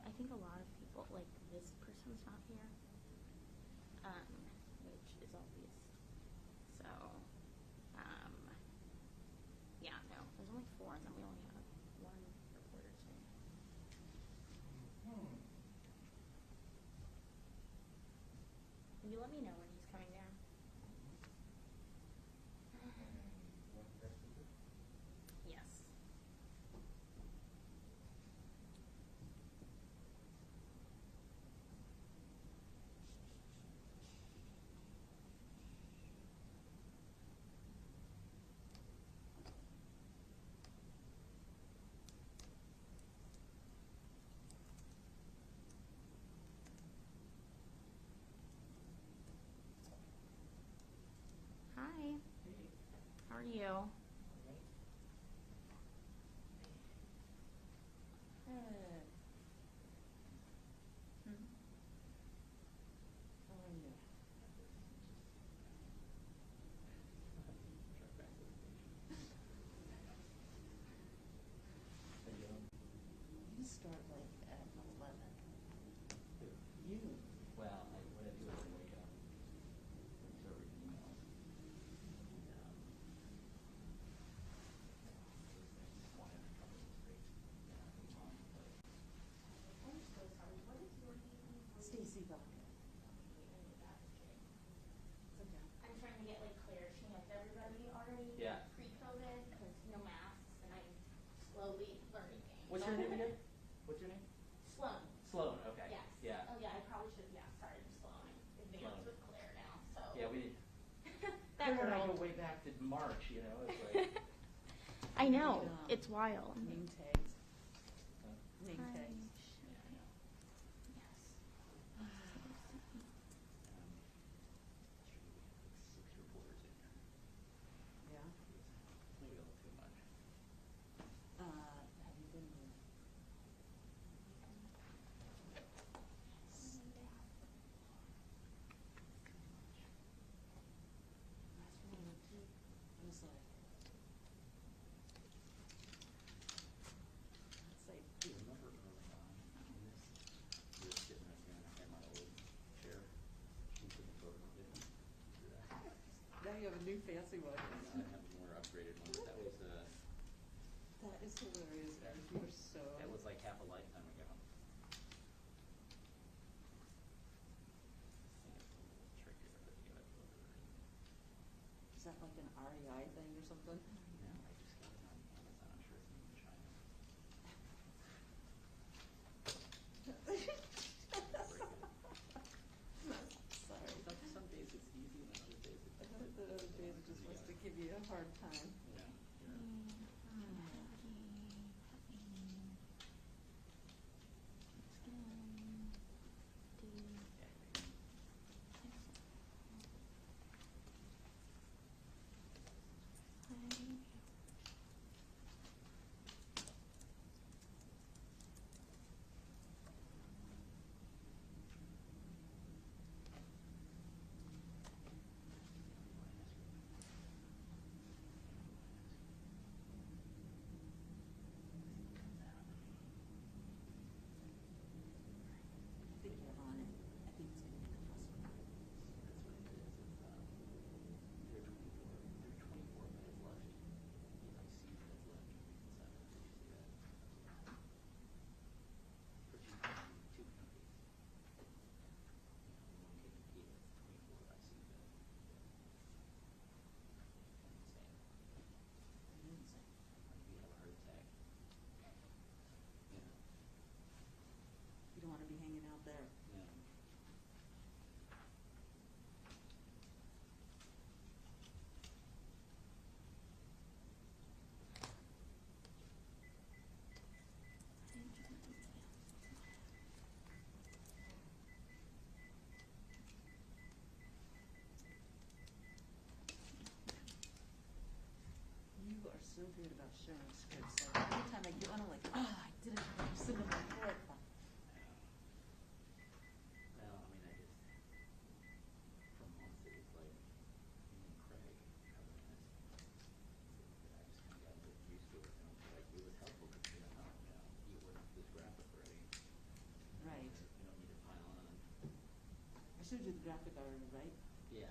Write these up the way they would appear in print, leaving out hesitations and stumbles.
I think a lot of people, like this person's not here, which is obvious. So, yeah, no, there's only 4, and then we only have 1 reporter today. Will you let me know when he's coming down? Yes. Hi. How are you? Good. How are you? You start like at 11. You? Well, what I do is I wake up, observe emails, I'm so sorry. What is your name? Stacy Buck. Okay. I'm trying to get like clarity of everybody already. Yeah. Pre-COVID, because no masks, and I'm slowly learning things. What's your name again? What's your name? Sloan. Sloan, okay. Yes. Yeah. Oh yeah, I probably should. Yeah, sorry, I'm Sloan. I'm advanced Sloan. with Claire now, so. Yeah, we That Claire and I girl. go way back to March, you know, it's like. I know. It's wild. Name tags. Name Hi. tags. Yeah, I know. Yes. 6 reporters in here. Yeah. Maybe a little too much. Have you been to? Last one I went to, it was like, it's like, Do you remember early on in this, we were sitting right here and I had my old chair. She took a photo of it. now you have a new fancy one. I have a more upgraded one, but that was That is hilarious, guys. You are so. that was like half a lifetime ago. I think it's a little trickier, but you gotta put it in. Is that like an REI thing or something? No, I just got it on Amazon. I'm sure it's made in China. Sorry. Some days it's easy and other days it's The other days it just wants to give you a hard time. Yeah. I think you're on it. I think it's going to be the hospital. That's what it is. It's, there are 24 beds left. ICU beds left. So, did you see that? For two counties. One KPP has 24 ICU beds. Insane. Insane. Like you have a heart attack. You know. You don't want to be hanging out there. Yeah. You are so good about sharing scripts. Like, every time I get one, I'm like, I did it. I'm sitting in my head. Well, I mean, I just, for months it was like, me and Craig covering this. I just kind of got a bit used to it, and it was like, it was helpful because you know, you wouldn't this graphic already. showed you the graphic already, right? Yeah.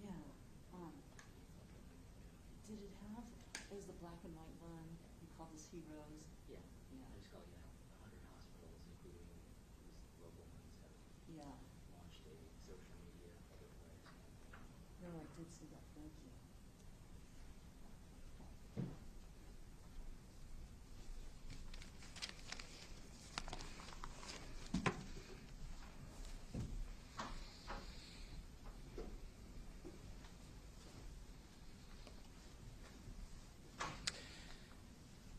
Yeah. Did it have, as the black and white one, you call this Heroes? Yeah. Yeah. I just call, 100 hospitals, including these local ones, have Yeah. launched a social media public awareness campaign. No, I did see that, thank you.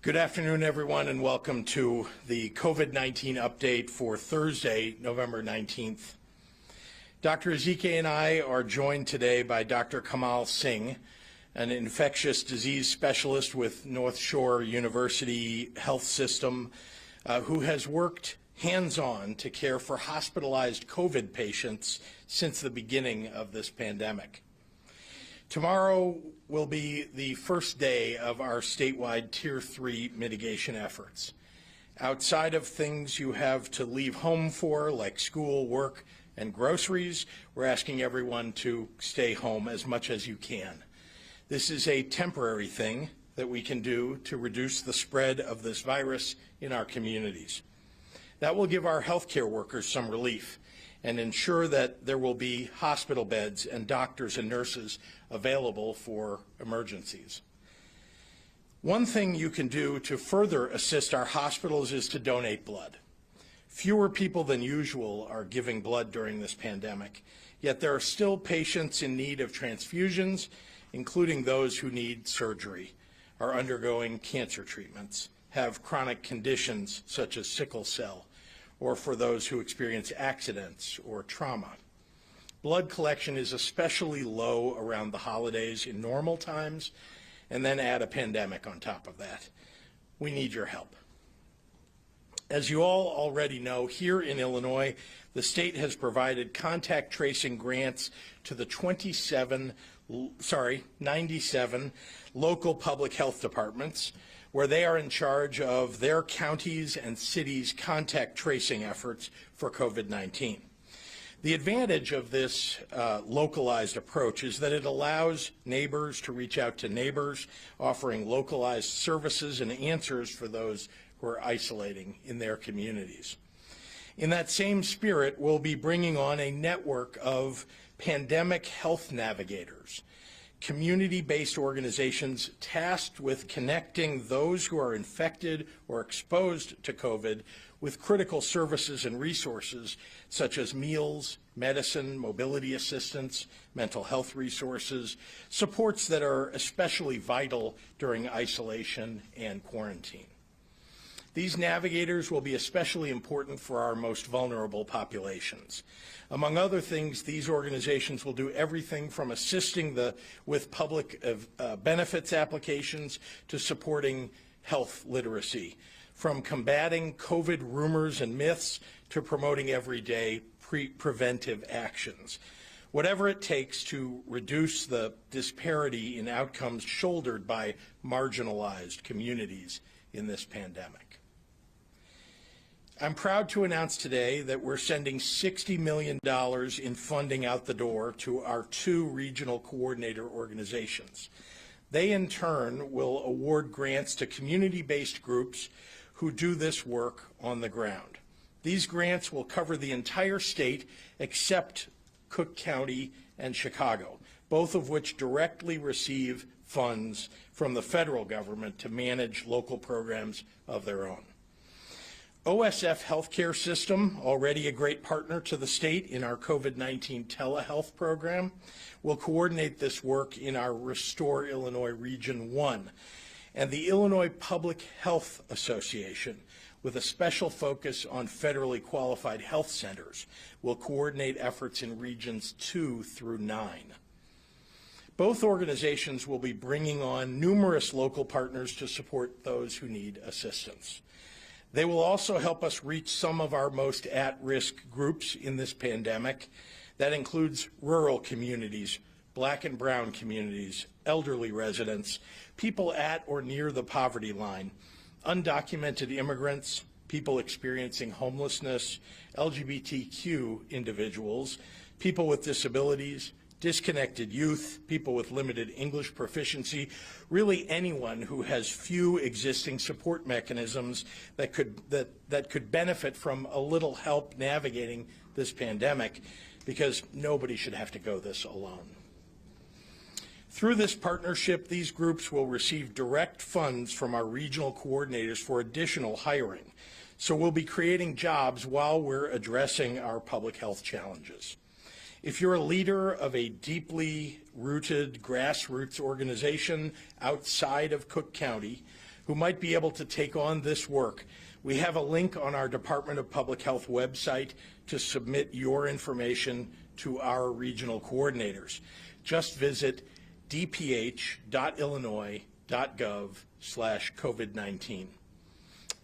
Good afternoon, everyone, and welcome to the COVID-19 update for Thursday, November 19th. Dr. Ezike and I are joined today by Dr. Kamal Singh, an infectious disease specialist with North Shore University Health System, who has worked hands-on to care for hospitalized COVID patients since the beginning of this pandemic. Tomorrow will be the first day of our statewide Tier 3 mitigation efforts. Outside of things you have to leave home for, like school, work, and groceries. We're asking everyone to stay home as much as you can. This is a temporary thing that we can do to reduce the spread of this virus in our communities. That will give our healthcare workers some relief and ensure that there will be hospital beds and doctors and nurses available for emergencies. One thing you can do to further assist our hospitals is to donate blood. Fewer people than usual are giving blood during this pandemic, yet there are still patients in need of transfusions, including those who need surgery, are undergoing cancer treatments, have chronic conditions such as sickle cell, or for those who experience accidents or trauma. Blood collection is especially low around the holidays in normal times, and then add a pandemic on top of that. We need your help. As you all already know, here in Illinois, the state has provided contact tracing grants to the 97 local public health departments, where they are in charge of their counties and cities' contact tracing efforts for COVID-19. The advantage of this localized approach is that it allows neighbors to reach out to neighbors, offering localized services and answers for those who are isolating in their communities. In that same spirit, we'll be bringing on a network of pandemic health navigators, community-based organizations tasked with connecting those who are infected or exposed to COVID with critical services and resources such as meals, medicine, mobility assistance, mental health resources, supports that are especially vital during isolation and quarantine. These navigators will be especially important for our most vulnerable populations. Among other things, these organizations will do everything from assisting with public benefits applications to supporting health literacy, from combating COVID rumors and myths to promoting everyday preventive actions. Whatever it takes to reduce the disparity in outcomes shouldered by marginalized communities in this pandemic. I'm proud to announce today that we're sending $60 million in funding out the door to our 2 regional coordinator organizations. They, in turn, will award grants to community-based groups who do this work on the ground. These grants will cover the entire state except Cook County and Chicago, both of which directly receive funds from the federal government to manage local programs of their own. OSF Healthcare System, already a great partner to the state in our COVID-19 telehealth program, will coordinate this work in our Restore Illinois Region 1. And the Illinois Public Health Association, with a special focus on federally qualified health centers, will coordinate efforts in Regions 2 through 9. Both organizations will be bringing on numerous local partners to support those who need assistance. They will also help us reach some of our most at-risk groups in this pandemic. That includes rural communities, Black and brown communities, elderly residents, people at or near the poverty line, undocumented immigrants, people experiencing homelessness, LGBTQ individuals, people with disabilities, disconnected youth, people with limited English proficiency, really anyone who has few existing support mechanisms that could benefit from a little help navigating this pandemic, because nobody should have to go this alone. Through this partnership, these groups will receive direct funds from our regional coordinators for additional hiring. So we'll be creating jobs while we're addressing our public health challenges. If you're a leader of a deeply rooted grassroots organization outside of Cook County who might be able to take on this work, we have a link on our Department of Public Health website to submit your information to our regional coordinators. Just visit dph.illinois.gov/COVID-19.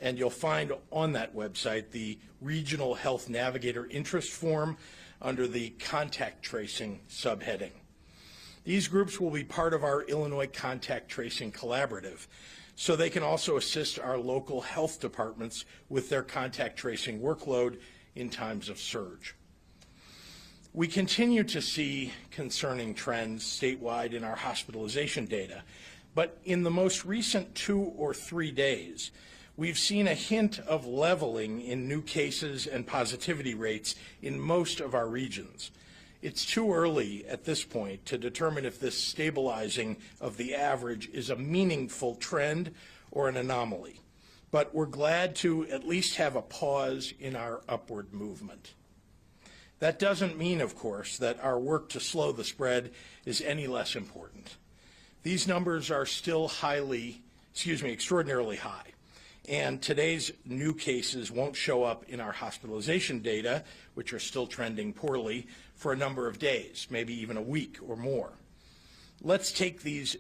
And you'll find on that website the Regional Health Navigator Interest Form under the Contact Tracing subheading. These groups will be part of our Illinois Contact Tracing Collaborative, so they can also assist our local health departments with their contact tracing workload in times of surge. We continue to see concerning trends statewide in our hospitalization data, but in the most recent 2 or 3 days, we've seen a hint of leveling in new cases and positivity rates in most of our regions. It's too early at this point to determine if this stabilizing of the average is a meaningful trend or an anomaly, but we're glad to at least have a pause in our upward movement. That doesn't mean, of course, that our work to slow the spread is any less important. These numbers are still extraordinarily high, and today's new cases won't show up in our hospitalization data, which are still trending poorly, for a number of days, maybe even a week or more. Let's take these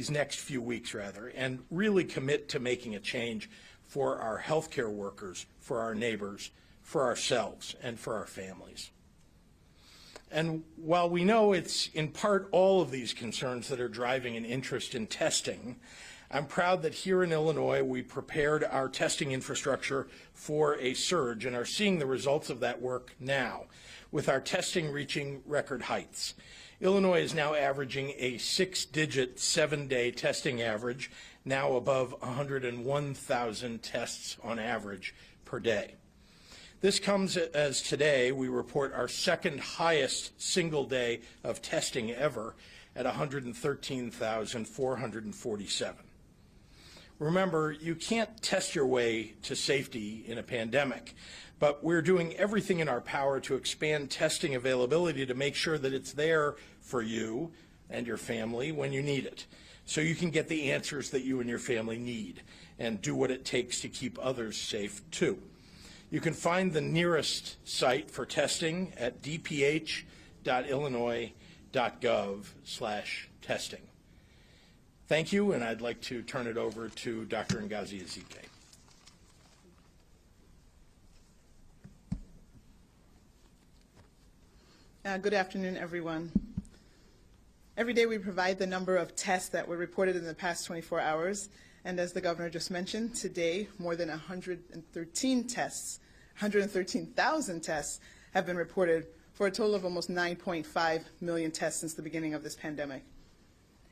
next few weeks, and really commit to making a change for our healthcare workers, for our neighbors, for ourselves, and for our families. And while we know it's in part all of these concerns that are driving an interest in testing, I'm proud that here in Illinois we prepared our testing infrastructure for a surge and are seeing the results of that work now, with our testing reaching record heights. Illinois is now averaging a 6-digit 7-day testing average, now above 101,000 tests on average per day. This comes as today we report our second highest single day of testing ever at 113,447. Remember, you can't test your way to safety in a pandemic, but we're doing everything in our power to expand testing availability to make sure that it's there for you and your family when you need it, so you can get the answers that you and your family need and do what it takes to keep others safe too. You can find the nearest site for testing at dph.illinois.gov/testing. Thank you, and I'd like to turn it over to Dr. Ngozi Ezike. Good afternoon, everyone. Every day we provide the number of tests that were reported in the past 24 hours. And as the governor just mentioned, today more than 113,000 tests have been reported for a total of almost 9.5 million tests since the beginning of this pandemic.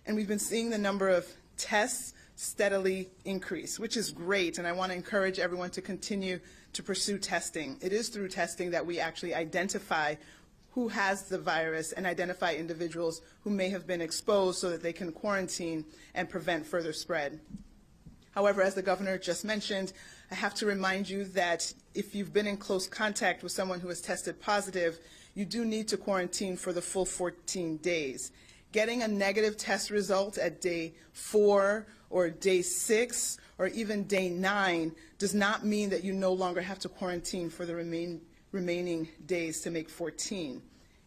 And we've been seeing the number of tests steadily increase, which is great. And I want to encourage everyone to continue to pursue testing. It is through testing that we actually identify who has the virus and identify individuals who may have been exposed so that they can quarantine and prevent further spread. However, as the governor just mentioned, I have to remind you that if you've been in close contact with someone who has tested positive, you do need to quarantine for the full 14 days. Getting a negative test result at day 4 or day 6 or even day 9 does not mean that you no longer have to quarantine for the remaining days to make 14.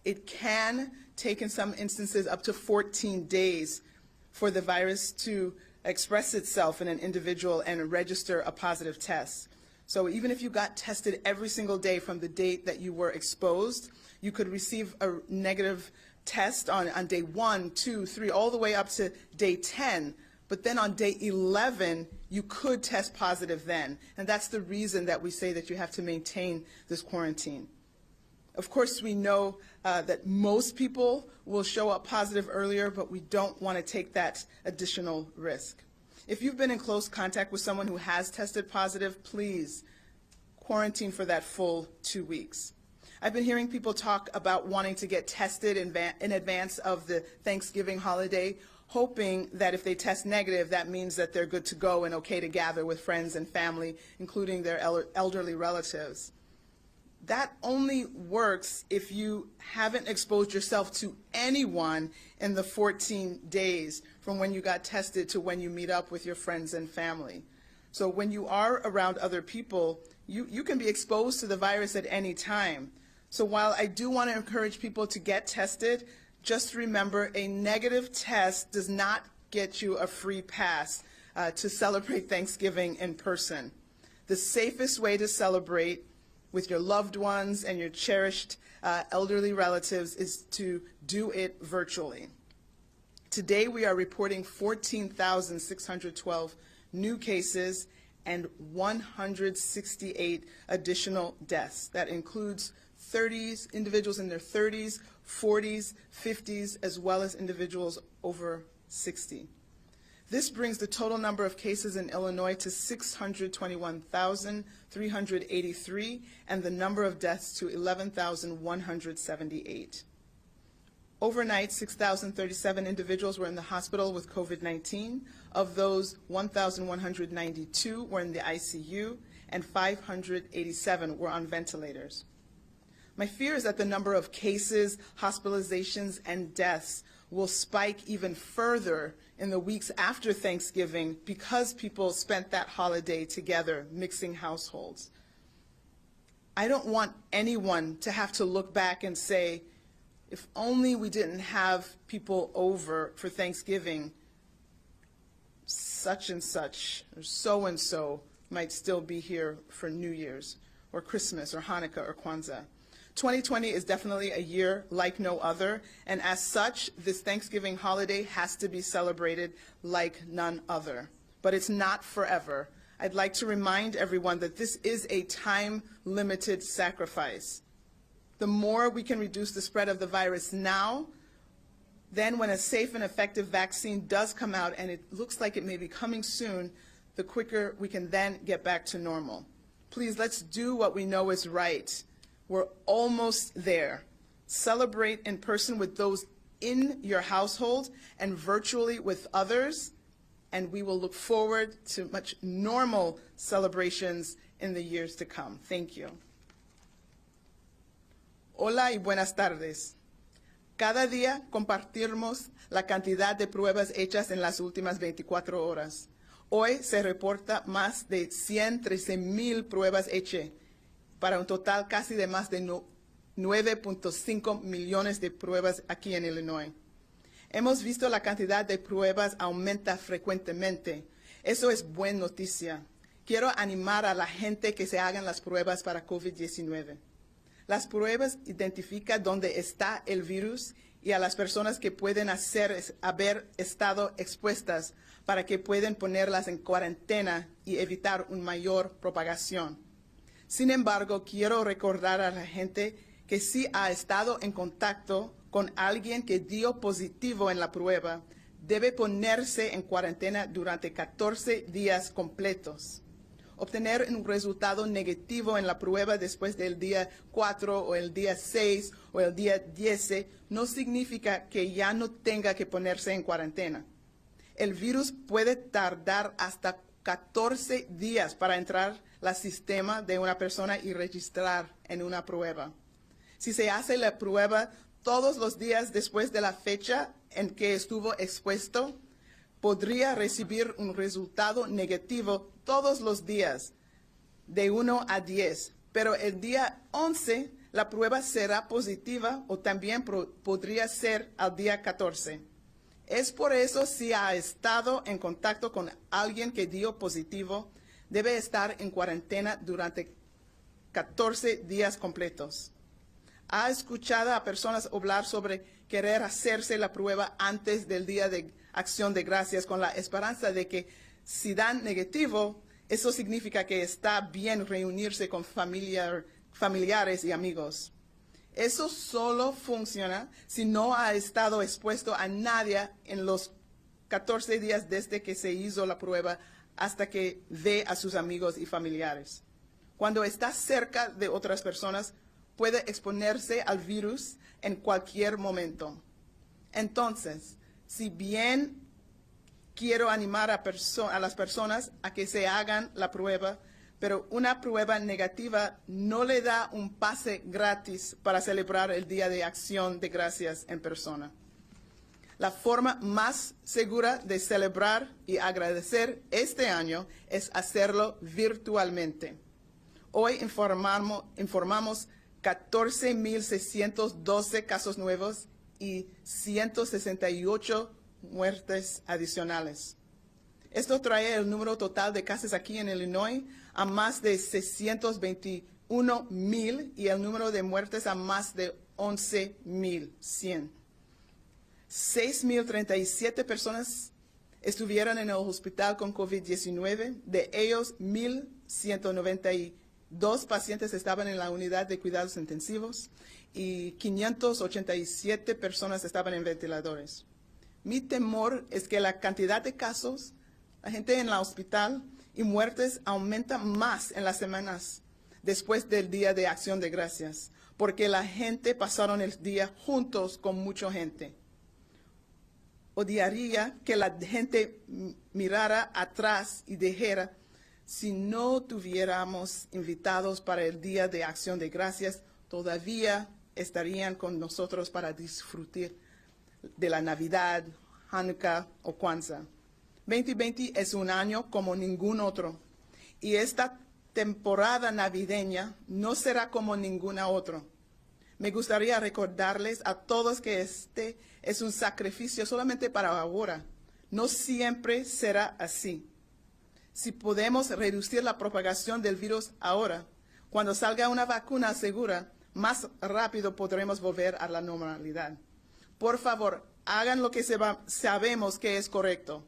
It can take in some instances up to 14 days for the virus to express itself in an individual and register a positive test. So even if you got tested every single day from the date that you were exposed, you could receive a negative test on day 1, 2, 3, all the way up to day 10. But then on day 11, you could test positive then. And that's the reason that we say that you have to maintain this quarantine. Of course, we know that most people will show up positive earlier, but we don't want to take that additional risk. If you've been in close contact with someone who has tested positive, please quarantine for that full 2 weeks. I've been hearing people talk about wanting to get tested in advance of the Thanksgiving holiday, hoping that if they test negative, that means that they're good to go and okay to gather with friends and family, including their elderly relatives. That only works if you haven't exposed yourself to anyone in the 14 days from when you got tested to when you meet up with your friends and family. So when you are around other people, you can be exposed to the virus at any time. So while I do want to encourage people to get tested, just remember a negative test does not get you a free pass to celebrate Thanksgiving in person. The safest way to celebrate with your loved ones and your cherished elderly relatives is to do it virtually. Today we are reporting 14,612 new cases and 168 additional deaths. That includes 30s, individuals in their 30s, 40s, 50s, as well as individuals over 60. This brings the total number of cases in Illinois to 621,383, and the number of deaths to 11,178. Overnight, 6,037 individuals were in the hospital with COVID-19. Of those, 1,192 were in the ICU, and 587 were on ventilators. My fear is that the number of cases, hospitalizations, and deaths will spike even further in the weeks after Thanksgiving because people spent that holiday together, mixing households. I don't want anyone to have to look back and say, if only we didn't have people over for Thanksgiving, such and such, or so might still be here for New Year's, or Christmas, or Hanukkah, or Kwanzaa. 2020 is definitely a year like no other, and as such, this Thanksgiving holiday has to be celebrated like none other. But it's not forever. I'd like to remind everyone that this is a time-limited sacrifice. The more we can reduce the spread of the virus now, then when a safe and effective vaccine does come out, and it looks like it may be coming soon, the quicker we can then get back to normal. Please, let's do what we know is right. We're almost there. Celebrate in person with those in your household and virtually with others, and we will look forward to much normal celebrations in the years to come. Thank you. Hola y buenas tardes. Cada día compartimos la cantidad de pruebas hechas en las últimas 24 horas. Hoy se reporta más de 113,000 pruebas hechas, para un total casi de más de 9.5 millones de pruebas aquí en Illinois. Hemos visto la cantidad de pruebas aumenta frecuentemente. Eso es buena noticia. Quiero animar a la gente que se hagan las pruebas para COVID-19. Las pruebas identifican dónde está el virus y a las personas que pueden haber estado expuestas para que puedan ponerlas en cuarentena y evitar una mayor propagación. Sin embargo, quiero recordar a la gente que si ha estado en contacto con alguien que dio positivo en la prueba, debe ponerse en cuarentena durante 14 días completos. Obtener un resultado negativo en la prueba después del día 4 o el día 6 o el día 10 no significa que ya no tenga que ponerse en cuarentena. El virus puede tardar hasta 14 días para entrar al sistema de una persona y registrar en una prueba. Si se hace la prueba todos los días después de la fecha en que estuvo expuesto, podría recibir un resultado negativo todos los días, de 1 a 10, pero el día 11 la prueba será positiva o también podría ser al día 14. Es por eso si ha estado en contacto con alguien que dio positivo, debe estar en cuarentena durante 14 días completos. ¿Ha escuchado a personas hablar sobre querer hacerse la prueba antes del Día de Acción de Gracias con la esperanza de que si dan negativo, eso significa que está bien reunirse con familiares y amigos? Eso solo funciona si no ha estado expuesto a nadie en los 14 días desde que se hizo la prueba hasta que ve a sus amigos y familiares. Cuando está cerca de otras personas, puede exponerse al virus en cualquier momento. Entonces, si bien quiero animar a las personas a que se hagan la prueba, pero una prueba negativa no le da un pase gratis para celebrar el Día de Acción de Gracias en persona. La forma más segura de celebrar y agradecer este año es hacerlo virtualmente. Hoy informamos 14,612 casos nuevos y 168 muertes adicionales. Esto trae el número total de casos aquí en Illinois a más de 621,000 y el número de muertes a más de 11,100. 6,037 personas estuvieron en el hospital con COVID-19, de ellos 1,191 2 pacientes estaban en la unidad de cuidados intensivos y 587 personas estaban en ventiladores. Mi temor es que la cantidad de casos, la gente en el hospital y muertes aumenta más en las semanas después del Día de Acción de Gracias, porque la gente pasaron el día juntos con mucha gente. Odiaría que la gente mirara atrás y dijera, si no tuviéramos invitados para el Día de Acción de Gracias, todavía estarían con nosotros para disfrutar de la Navidad, Hanukkah o Kwanzaa. 2020 es un año como ningún otro, y esta temporada navideña no será como ninguna otra. Me gustaría recordarles a todos que este es un sacrificio solamente para ahora. No siempre será así. Si podemos reducir la propagación del virus ahora, cuando salga una vacuna segura, más rápido podremos volver a la normalidad. Por favor, hagan lo que sabemos que es correcto.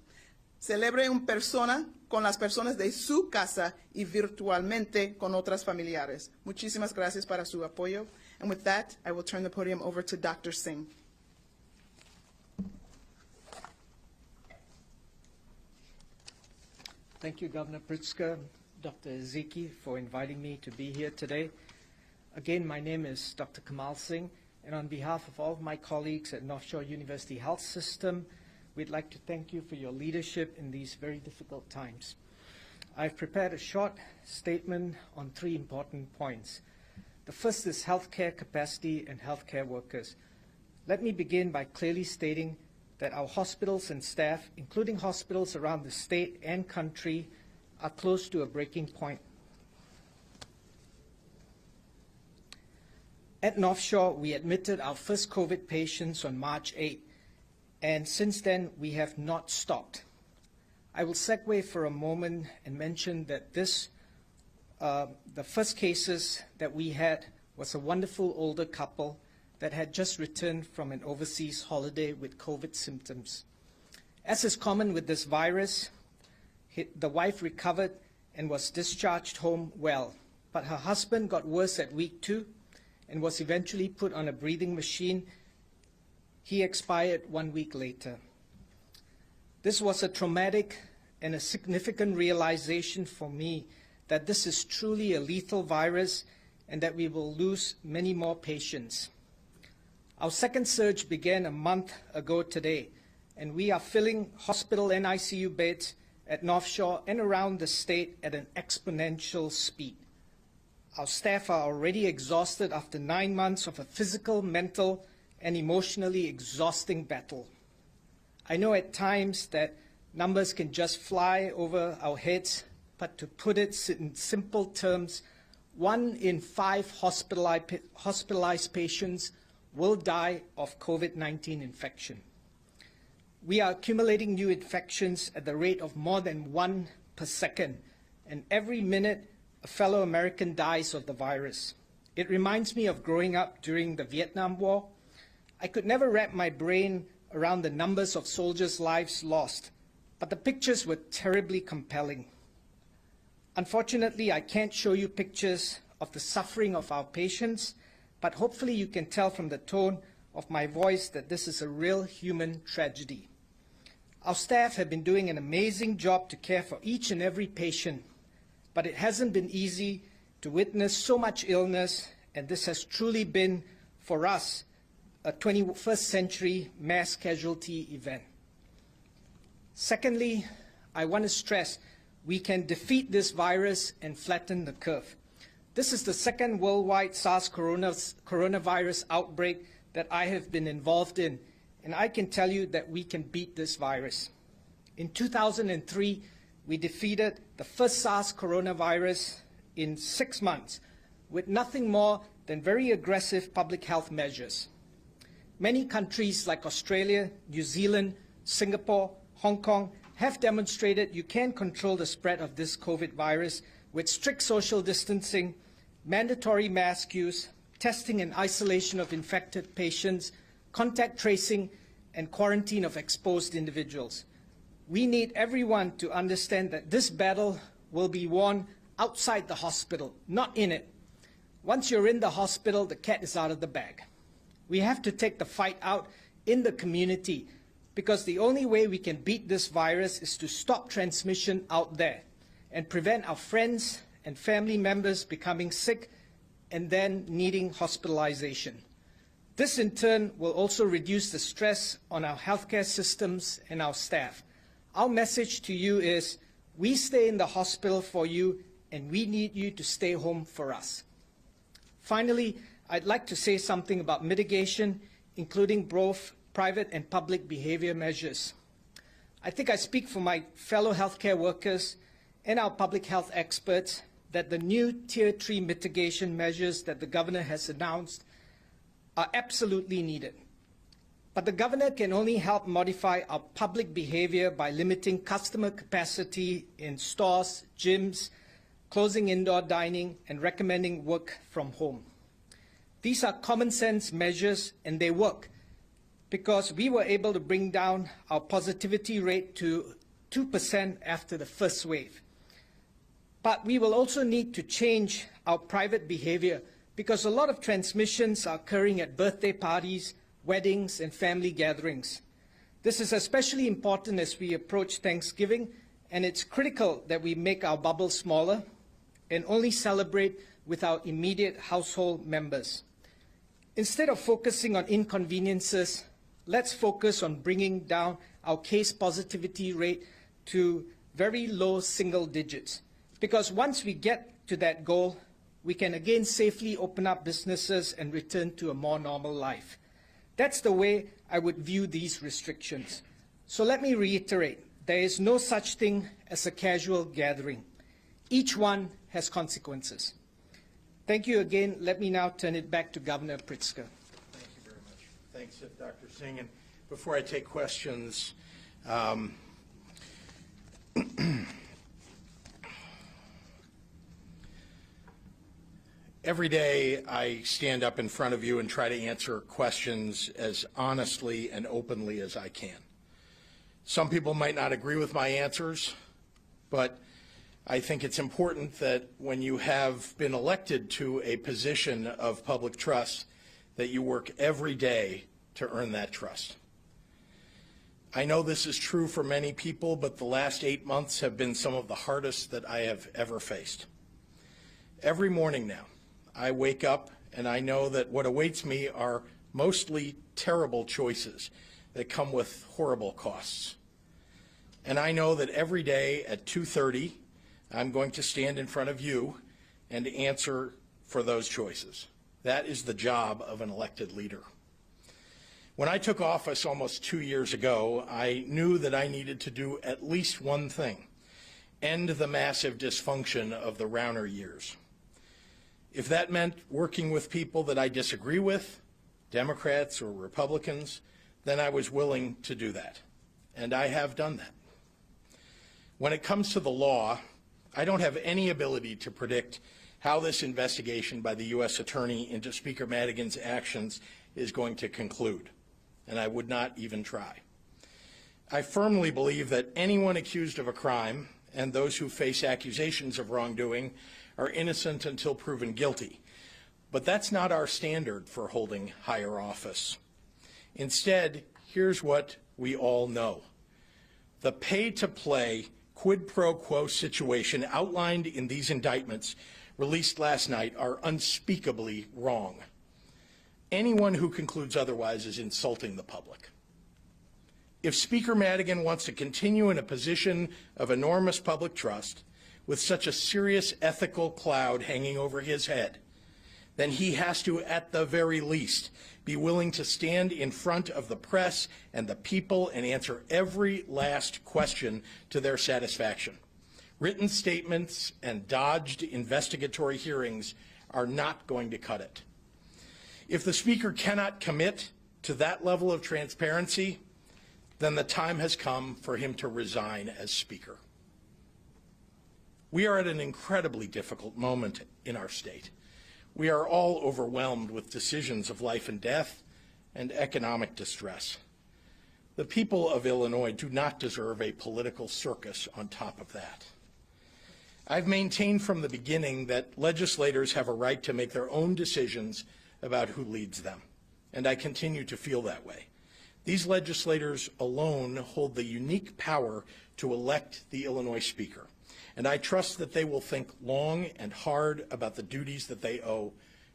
Celebre en persona con las personas de su casa y virtualmente con otras familiares. Muchísimas gracias por su apoyo. And with that, I will turn the podium over to Dr. Singh. Thank you, Governor Pritzker, Dr. Ezeki, for inviting me to be here today. Again, my name is Dr. Kamal Singh, and on behalf of all of my colleagues at North Shore University Health System, we'd like to thank you for your leadership in these very difficult times. I've prepared a short statement on 3 important points. The first is healthcare capacity and healthcare workers. Let me begin by clearly stating that our hospitals and staff, including hospitals around the state and country, are close to a breaking point. At North Shore, we admitted our first COVID patients on March 8, and since then, we have not stopped. I will segue for a moment and mention that the first cases that we had was a wonderful older couple that had just returned from an overseas holiday with COVID symptoms. As is common with this virus, the wife recovered and was discharged home well, but her husband got worse at week 2 and was eventually put on a breathing machine. He expired 1 week later. This was a traumatic and a significant realization for me that this is truly a lethal virus and that we will lose many more patients. Our second surge began a month ago today, and we are filling hospital and ICU beds at North Shore and around the state at an exponential speed. Our staff are already exhausted after 9 months of a physical, mental, and emotionally exhausting battle. I know at times that numbers can just fly over our heads, but to put it in simple terms, 1 in 5 hospitalized patients will die of COVID-19 infection. We are accumulating new infections at the rate of more than 1 per second, and every minute a fellow American dies of the virus. It reminds me of growing up during the Vietnam War. I could never wrap my brain around the numbers of soldiers' lives lost, but the pictures were terribly compelling. Unfortunately, I can't show you pictures of the suffering of our patients, but hopefully you can tell from the tone of my voice that this is a real human tragedy. Our staff have been doing an amazing job to care for each and every patient, but it hasn't been easy to witness so much illness, and this has truly been, for us, a 21st century mass casualty event. Secondly, I want to stress we can defeat this virus and flatten the curve. This is the second worldwide SARS coronavirus outbreak that I have been involved in, and I can tell you that we can beat this virus. In 2003, we defeated the first SARS coronavirus in 6 months with nothing more than very aggressive public health measures. Many countries like Australia, New Zealand, Singapore, Hong Kong have demonstrated you can control the spread of this COVID virus with strict social distancing, mandatory mask use, testing and isolation of infected patients, contact tracing, and quarantine of exposed individuals. We need everyone to understand that this battle will be won outside the hospital, not in it. Once you're in the hospital, the cat is out of the bag. We have to take the fight out in the community, because the only way we can beat this virus is to stop transmission out there and prevent our friends and family members becoming sick and then needing hospitalization. This in turn will also reduce the stress on our healthcare systems and our staff. Our message to you is, we stay in the hospital for you and we need you to stay home for us. Finally, I'd like to say something about mitigation, including both private and public behavior measures. I think I speak for my fellow healthcare workers and our public health experts that the new Tier 3 mitigation measures that the Governor has announced are absolutely needed. But the Governor can only help modify our public behavior by limiting customer capacity in stores, gyms, closing indoor dining, and recommending work from home. These are common sense measures, and they work, because we were able to bring down our positivity rate to 2% after the first wave. But we will also need to change our private behavior, because a lot of transmissions are occurring at birthday parties, weddings, and family gatherings. This is especially important as we approach Thanksgiving, and it's critical that we make our bubble smaller and only celebrate with our immediate household members. Instead of focusing on inconveniences, let's focus on bringing down our case positivity rate to very low single digits. Because once we get to that goal, we can again safely open up businesses and return to a more normal life. That's the way I would view these restrictions. So let me reiterate, there is no such thing as a casual gathering. Each one has consequences. Thank you again. Let me now turn it back to Governor Pritzker. Thank you very much. Thanks, Dr. Singh. And before I take questions, every day I stand up in front of you and try to answer questions as honestly and openly as I can. Some people might not agree with my answers, but I think it's important that when you have been elected to a position of public trust, that you work every day to earn that trust. I know this is true for many people, but the last 8 months have been some of the hardest that I have ever faced. Every morning now, I wake up and I know that what awaits me are mostly terrible choices that come with horrible costs. And I know that every day at 2:30, I'm going to stand in front of you and answer for those choices. That is the job of an elected leader. When I took office almost 2 years ago, I knew that I needed to do at least one thing: end the massive dysfunction of the Rauner years. If that meant working with people that I disagree with, Democrats or Republicans, then I was willing to do that. And I have done that. When it comes to the law, I don't have any ability to predict how this investigation by the U.S. Attorney into Speaker Madigan's actions is going to conclude, and I would not even try. I firmly believe that anyone accused of a crime and those who face accusations of wrongdoing are innocent until proven guilty. But that's not our standard for holding higher office. Instead, here's what we all know. The pay-to-play quid pro quo situation outlined in these indictments released last night are unspeakably wrong. Anyone who concludes otherwise is insulting the public. If Speaker Madigan wants to continue in a position of enormous public trust with such a serious ethical cloud hanging over his head, then he has to, at the very least, be willing to stand in front of the press and the people and answer every last question to their satisfaction. Written statements and dodged investigatory hearings are not going to cut it. If the Speaker cannot commit to that level of transparency, then the time has come for him to resign as Speaker. We are at an incredibly difficult moment in our state. We are all overwhelmed with decisions of life and death and economic distress. The people of Illinois do not deserve a political circus on top of that. I've maintained from the beginning that legislators have a right to make their own decisions about who leads them, and I continue to feel that way. These legislators alone hold the unique power to elect the Illinois Speaker, and I trust that they will think long and hard about the duties that they owe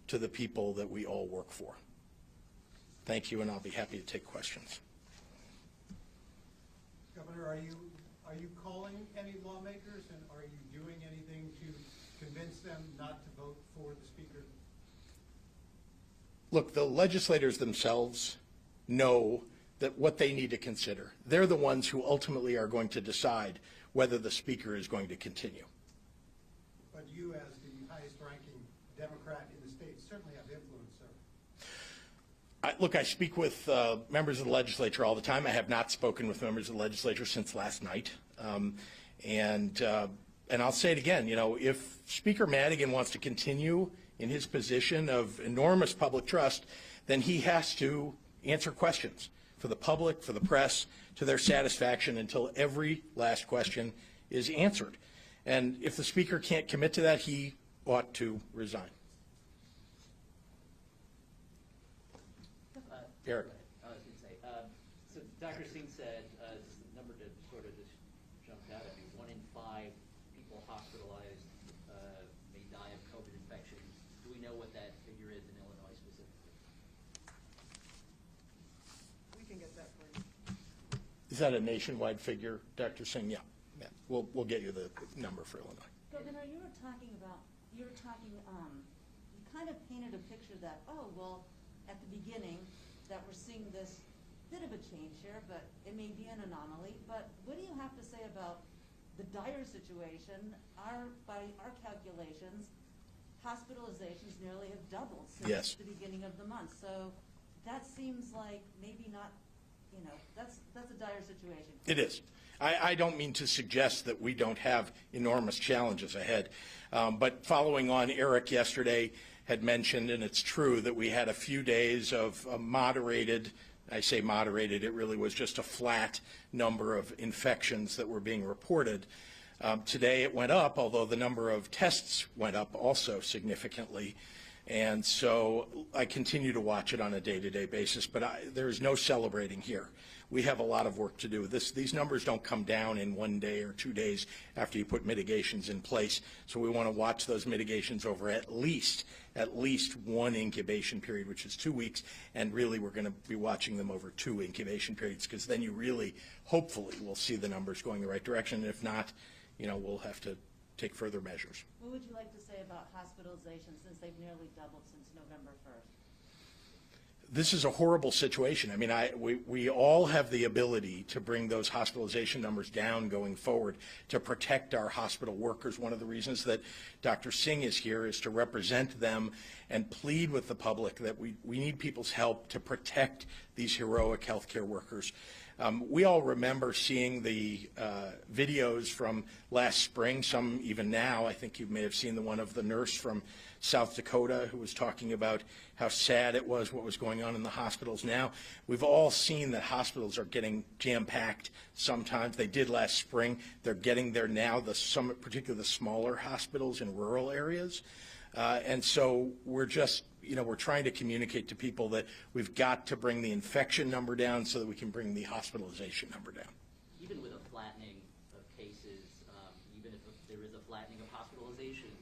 to the people that we all work for. Thank you, and I'll be happy to take questions. Governor, are you calling any lawmakers, and are you doing anything to convince them not to vote for the Speaker? Look, the legislators themselves know that what they need to consider. They're the ones who ultimately are going to decide whether the Speaker is going to continue. But you, as the highest-ranking Democrat in the state, certainly have influence, sir. Look, I speak with members of the legislature all the time. I have not spoken with members of the legislature since last night. And I'll say it again, you know, if Speaker Madigan wants to continue in his position of enormous public trust, then he has to answer questions for the public, for the press, to their satisfaction until every last question is answered. And if the Speaker can't commit to that, he ought to resign. Eric. I was going to say, so Dr. Singh said, this number that sort of just jumped out at me, 1 in 5 people hospitalized may die of COVID infections. Do we know what that figure is in Illinois specifically? We can get that for you. Is that a nationwide figure, Dr. Singh? Yeah. We'll get you the number for Illinois. Governor, you kind of painted a picture that, oh, well, at the beginning, that we're seeing this bit of a change here, but it may be an anomaly. But what do you have to say about the dire situation? By our calculations, hospitalizations nearly have doubled since the beginning of the month. So that seems like maybe not, you know, that's a dire situation. It is. I don't mean to suggest that we don't have enormous challenges ahead. But following on, Eric yesterday had mentioned, and it's true, that we had a few days of moderated, I say moderated, it really was just a flat number of infections that were being reported. Today it went up, although the number of tests went up also significantly. And so I continue to watch it on a day-to-day basis, but there is no celebrating here. We have a lot of work to do. These numbers don't come down in 1 day or 2 days after you put mitigations in place. So we want to watch those mitigations over at least one incubation period, which is 2 weeks, and really we're going to be watching them over 2 incubation periods, because then you really, hopefully, will see the numbers going the right direction. And if not, you know, we'll have to take further measures. What would you like to say about hospitalizations since they've nearly doubled since November 1st? This is a horrible situation. I mean, we all have the ability to bring those hospitalization numbers down going forward to protect our hospital workers. One of the reasons that Dr. Singh is here is to represent them and plead with the public that we need people's help to protect these heroic healthcare workers. We all remember seeing the videos from last spring, some even now. I think you may have seen the one of the nurse from South Dakota who was talking about how sad it was what was going on in the hospitals now. We've all seen that hospitals are getting jam-packed sometimes. They did last spring. They're getting there now, particularly the smaller hospitals in rural areas. And so we're just, you know, we're trying to communicate to people that we've got to bring the infection number down so that we can bring the hospitalization number down. Even with a flattening of cases, even if there is a flattening of hospitalizations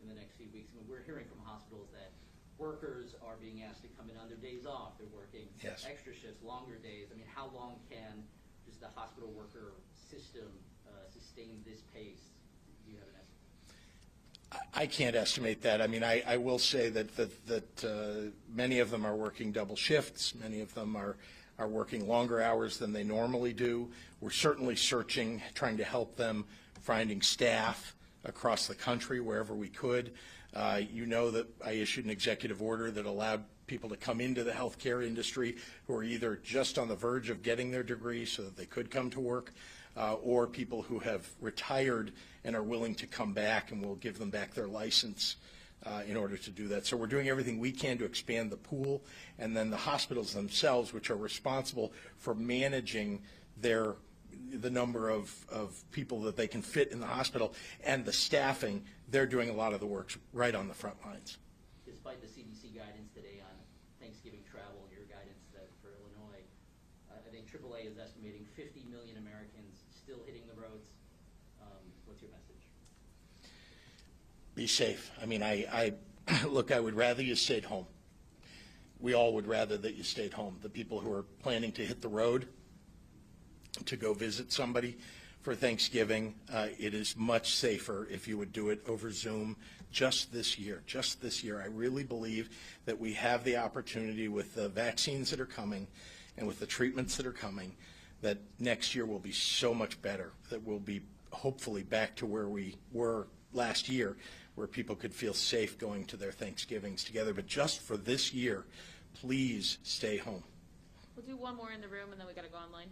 in the next few weeks, I mean, we're hearing from hospitals that workers are being asked to come in on their days off. They're working extra shifts, longer days. I mean, how long can just the hospital worker system sustain this pace? Do you have an estimate? I can't estimate that. I mean, I will say that many of them are working double shifts. Many of them are working longer hours than they normally do. We're certainly searching, trying to help them, finding staff across the country wherever we could. You know that I issued an executive order that allowed people to come into the healthcare industry who are either just on the verge of getting their degree so that they could come to work, or people who have retired and are willing to come back, and we'll give them back their license in order to do that. So we're doing everything we can to expand the pool, and then the hospitals themselves, which are responsible for managing their the number of people that they can fit in the hospital and the staffing, they're doing a lot of the work right on the front lines. Despite the CDC guidance today on Thanksgiving travel, your guidance for Illinois, I think AAA is estimating 50 million Americans still hitting the roads. What's your message? Be safe. I mean, I look, I would rather you stayed home. We all would rather that you stayed home. The people who are planning to hit the road to go visit somebody for Thanksgiving, it is much safer if you would do it over Zoom just this year. Just this year. I really believe that we have the opportunity with the vaccines that are coming and with the treatments that are coming, that next year will be so much better, that we'll be hopefully back to where we were last year, where people could feel safe going to their Thanksgivings together. But just for this year, please stay home. We'll do one more in the room, and then we got to go online.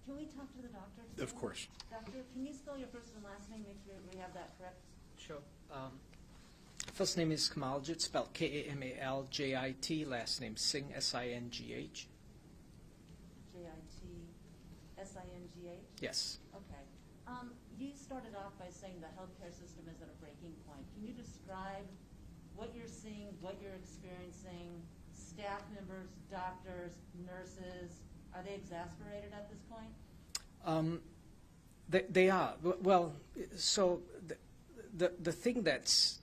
Can we talk to the doctor? Of course. Doctor, can you spell your first and last name, make sure we have that correct? Sure. First name is Kamaljit, spelled Kamaljit. Last name Singh, Singh. J-I-T-S-I-N-G-H? Yes. Okay. You started off by saying the healthcare system is at a breaking point. Can you describe what you're seeing, what you're experiencing, staff members, doctors, nurses? Are they exasperated at this point? They are. Well, so the thing that's,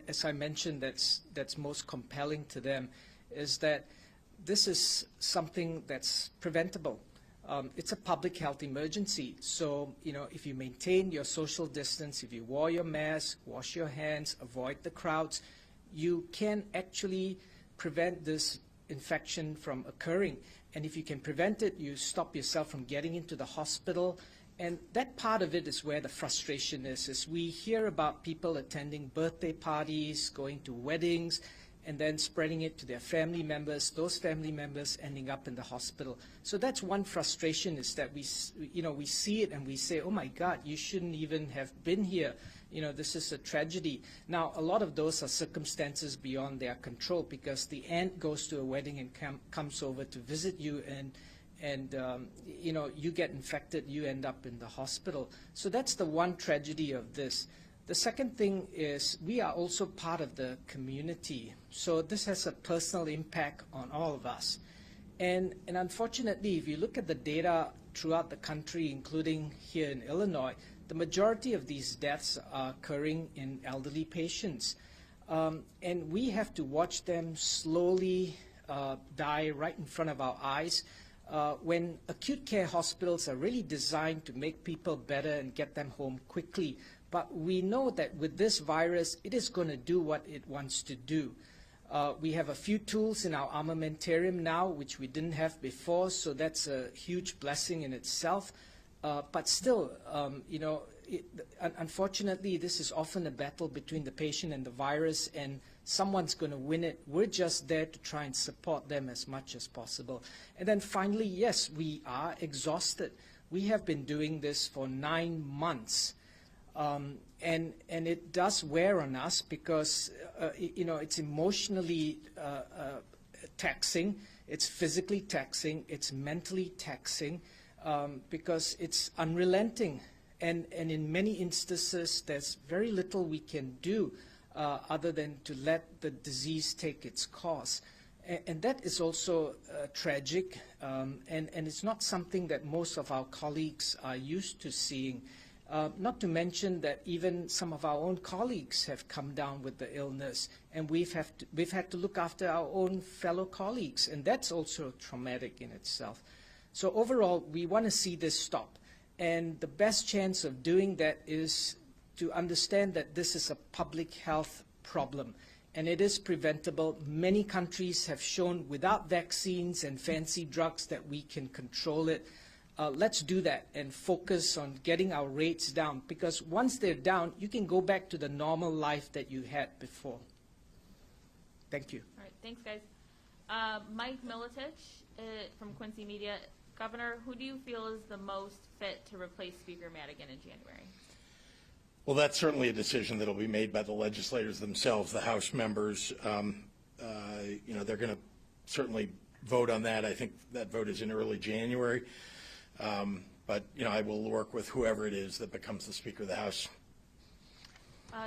as I mentioned, that's most compelling to them is that this is something that's preventable. It's a public health emergency. So, if you maintain your social distance, if you wear your mask, wash your hands, avoid the crowds, you can actually prevent this infection from occurring. And if you can prevent it, you stop yourself from getting into the hospital. And that part of it is where the frustration is we hear about people attending birthday parties, going to weddings, and then spreading it to their family members, those family members ending up in the hospital. So that's one frustration, is that we see it and we say, oh my God, you shouldn't even have been here. This is a tragedy. Now, a lot of those are circumstances beyond their control, because the aunt goes to a wedding and comes over to visit you, and you get infected, you end up in the hospital. So that's the one tragedy of this. The second thing is we are also part of the community. So this has a personal impact on all of us. And unfortunately, if you look at the data throughout the country, including here in Illinois, the majority of these deaths are occurring in elderly patients. And we have to watch them slowly die right in front of our eyes, when acute care hospitals are really designed to make people better and get them home quickly. But we know that with this virus, it is going to do what it wants to do. We have a few tools in our armamentarium now, which we didn't have before, so that's a huge blessing in itself. But still, unfortunately, this is often a battle between the patient and the virus, and someone's going to win it. We're just there to try and support them as much as possible. And then finally, yes, we are exhausted. We have been doing this for 9 months. And it does wear on us because, it's emotionally taxing, it's physically taxing, it's mentally taxing, because it's unrelenting. And in many instances, there's very little we can do other than to let the disease take its course. And that is also tragic, and it's not something that most of our colleagues are used to seeing. Not to mention that even some of our own colleagues have come down with the illness, and we've had to look after our own fellow colleagues, and that's also traumatic in itself. So overall, we want to see this stop, and the best chance of doing that is to understand that this is a public health problem, and it is preventable. Many countries have shown without vaccines and fancy drugs that we can control it. Let's do that and focus on getting our rates down, because once they're down, you can go back to the normal life that you had before. Thank you. All right, thanks, guys. Mike Militich from Quincy Media. Governor, who do you feel is the most fit to replace Speaker Madigan in January? Well, that's certainly a decision that will be made by the legislators themselves, the House members. They're going to certainly vote on that. I think that vote is in early January. But, I will work with whoever it is that becomes the Speaker of the House.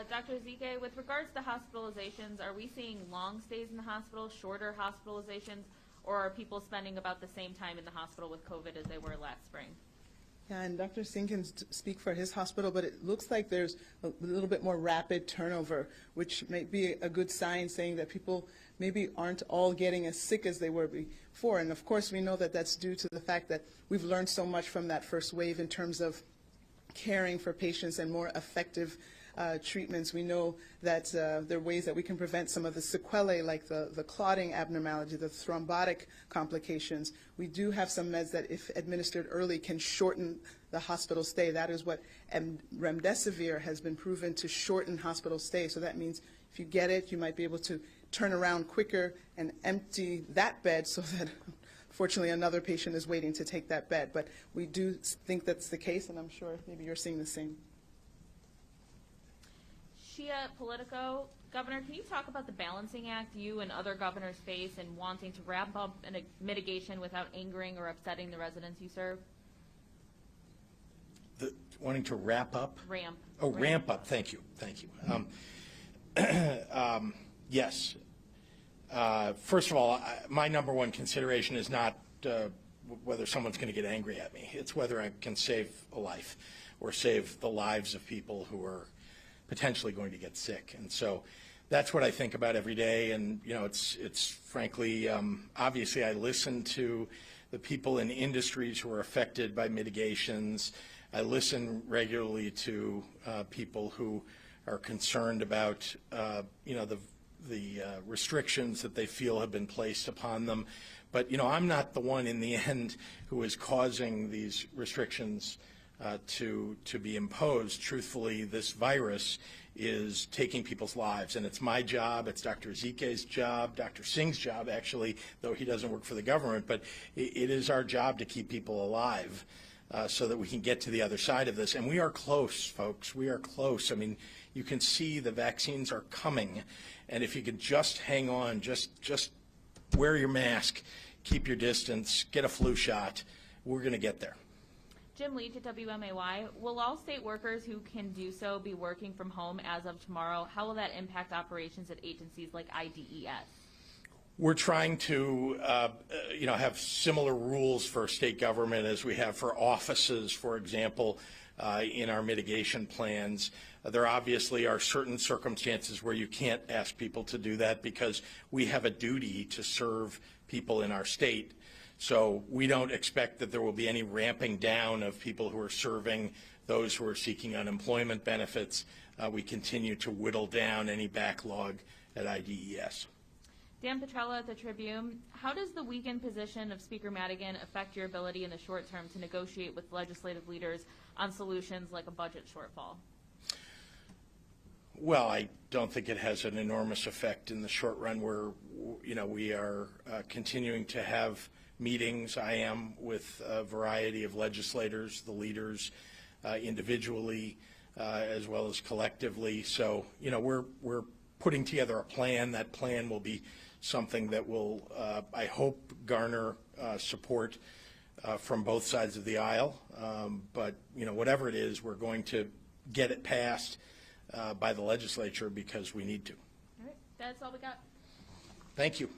Dr. Ezike, with regards to hospitalizations, are we seeing long stays in the hospital, shorter hospitalizations, or are people spending about the same time in the hospital with COVID as they were last spring? Yeah, and Dr. Singh can speak for his hospital, but it looks like there's a little bit more rapid turnover, which may be a good sign, saying that people maybe aren't all getting as sick as they were before. And of course, we know that that's due to the fact that we've learned so much from that first wave in terms of caring for patients and more effective treatments. We know that there are ways that we can prevent some of the sequelae, like the clotting abnormality, the thrombotic complications. We do have some meds that, if administered early, can shorten the hospital stay. That is what remdesivir has been proven to shorten hospital stay. So that means if you get it, you might be able to turn around quicker and empty that bed so that fortunately another patient is waiting to take that bed. But we do think that's the case, and I'm sure maybe you're seeing the same. Shia Politico, Governor, can you talk about the balancing act you and other governors face in wanting to wrap up mitigation without angering or upsetting the residents you serve? Wanting to wrap up? Ramp. Oh, ramp up. Thank you. Thank you. Yes. First of all, my number one consideration is not whether someone's going to get angry at me. It's whether I can save a life or save the lives of people who are potentially going to get sick. And so that's what I think about every day. And, it's frankly, obviously I listen to the people in industries who are affected by mitigations. I listen regularly to people who are concerned about, the restrictions that they feel have been placed upon them. But, I'm not the one in the end who is causing these restrictions to be imposed. Truthfully, this virus is taking people's lives, and it's my job, it's Dr. Ezike's job, Dr. Singh's job, actually, though he doesn't work for the government, but it is our job to keep people alive so that we can get to the other side of this. And we are close, folks. We are close. I mean, you can see the vaccines are coming, and if you could just hang on, just wear your mask, keep your distance, get a flu shot, we're going to get there. Jim Leach at WMAY. Will all state workers who can do so be working from home as of tomorrow? How will that impact operations at agencies like IDES? We're trying to, have similar rules for state government as we have for offices, for example, in our mitigation plans. There obviously are certain circumstances where you can't ask people to do that because we have a duty to serve people in our state. So we don't expect that there will be any ramping down of people who are serving those who are seeking unemployment benefits. We continue to whittle down any backlog at IDES. Dan Petrella at the Tribune. How does the weakened position of Speaker Madigan affect your ability in the short term to negotiate with legislative leaders on solutions like a budget shortfall? Well, I don't think it has an enormous effect in the short run. We are continuing to have meetings. I am with a variety of legislators, the leaders, individually as well as collectively. So, we're putting together a plan. That plan will be something that will, I hope, garner support from both sides of the aisle. But, whatever it is, we're going to get it passed by the legislature because we need to. All right, that's all we got. Thank you.